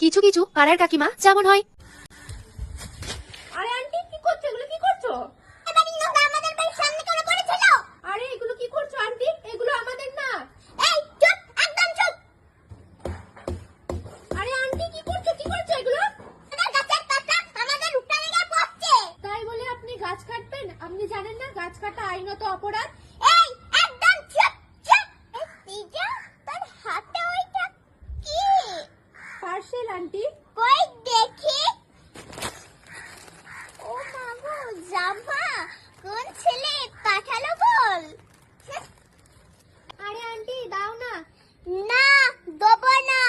কিছু কিছু পাড়ার কাকিমা যেমন হয়। আরে আন্টি কি করছো? এগুলো কি করছো? এবারে নোংরা আমাদের বাড়ির সামনে কেন পড়েছিল? আরে এগুলো কি করছো আন্টি? এগুলো আমাদের না। এই চুপ, একদম চুপ। আরে আন্টি কি করছো? কি করছো এগুলো? আমাদের গাছের পাতা আমাদের উঠানে গিয়ে পড়ছে। তাই বলে আপনি গাছ কাটবেন? আপনি জানেন না গাছ কাটা আইনত অপরাধ? এই একদম চুপ চুপ। এই তিজা, তোর হাতে ওইটা কি? Parcel aunty. কই দেখি। ও মা গো, জামা কোন ছেলে পাঠালো বল? আরে আন্টি দাও না। না, দেবো না।